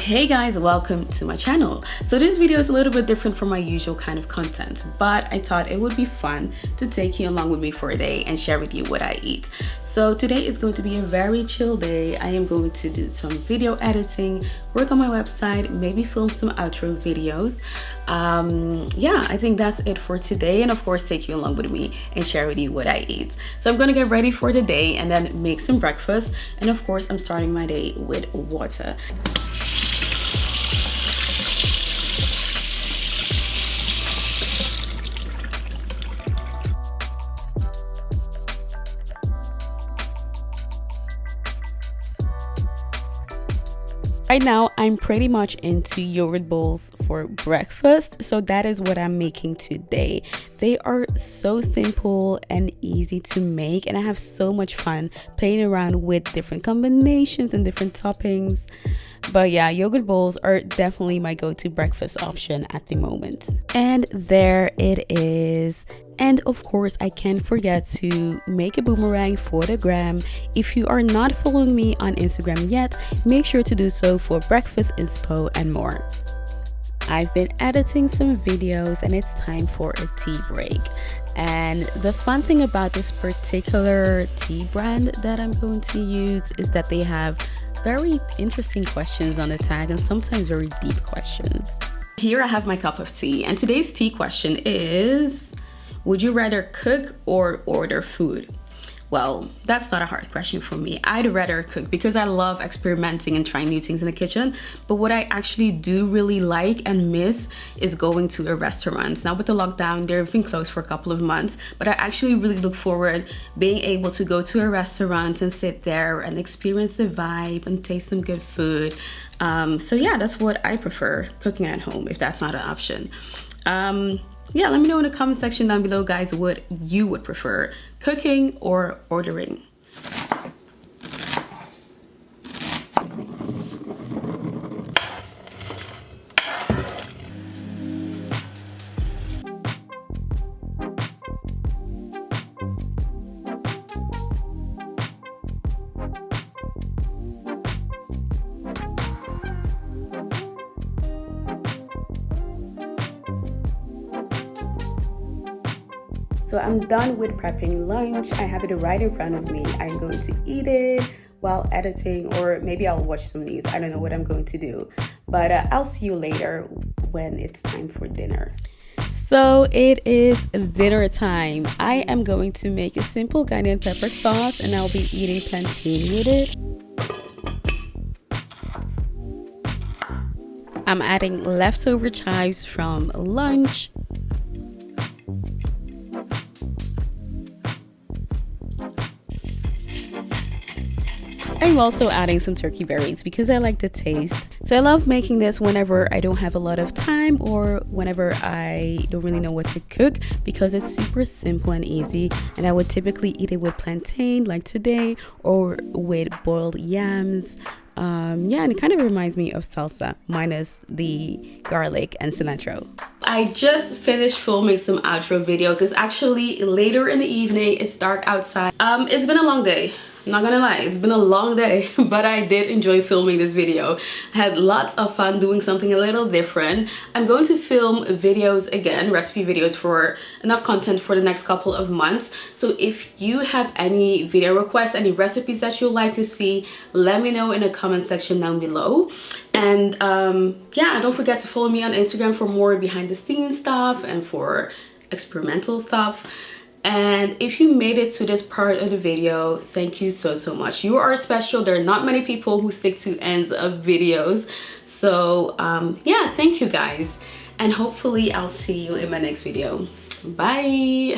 Hey guys, welcome to my channel. So this video is a little bit different from my usual kind of content, but I thought it would be fun to take you along with me for a day and share with you what I eat. So today is going to be a very chill day. I am going to do some video editing, work on my website, maybe film some outro videos. Yeah, I think that's it for today, and of course take you along with me and share with you what I eat. So I'm gonna get ready for the day and then make some breakfast, and of course I'm starting my day with water. Right now, I'm pretty much into yogurt bowls for breakfast, so that is what I'm making today. They are so simple and easy to make, and I have so much fun playing around with different combinations and different toppings. But yeah, yogurt bowls are definitely my go-to breakfast option at the moment. And there it is. And of course, I can't forget to make a boomerang for the gram. If you are not following me on Instagram yet, make sure to do so for breakfast inspo and more. I've been editing some videos and it's time for a tea break. And the fun thing about this particular tea brand that I'm going to use is that they have very interesting questions on the tag and sometimes very deep questions. Here I have my cup of tea, and today's tea question is: would you rather cook or order food? Well, that's not a hard question for me. I'd rather cook because I love experimenting and trying new things in the kitchen. But what I actually do really like and miss is going to a restaurant. Now with the lockdown, they've been closed for a couple of months, but I actually really look forward being able to go to a restaurant and sit there and experience the vibe and taste some good food. So yeah, that's what I prefer, cooking at home, if that's not an option. Yeah, let me know in the comment section down below, guys, what you would prefer, cooking or ordering. So I'm done with prepping lunch. I have it right in front of me. I'm going to eat it while editing, or maybe I'll watch some news. I don't know what I'm going to do, but I'll see you later when it's time for dinner. So it is dinner time. I am going to make a simple Ghanaian pepper sauce and I'll be eating plantain with it. I'm adding leftover chives from lunch. I'm also adding some turkey berries because I like the taste. So I love making this whenever I don't have a lot of time or whenever I don't really know what to cook, because it's super simple and easy, and I would typically eat it with plantain like today or with boiled yams. Yeah, and it kind of reminds me of salsa minus the garlic and cilantro. I just finished filming some outro videos. It's actually later in the evening. It's dark outside. It's been a long day. I'm not gonna lie, it's been a long day, but I did enjoy filming this video. I had lots of fun doing something a little different. I'm going to film videos again, recipe videos, for enough content for the next couple of months. So if you have any video requests, any recipes that you'd like to see, let me know in the comment section down below. And yeah, don't forget to follow me on Instagram for more behind the scenes stuff and for experimental stuff. And if you made it to this part of the video, thank you so much. You are special. There are not many people who stick to ends of videos. So yeah, thank you guys. And hopefully I'll see you in my next video. Bye.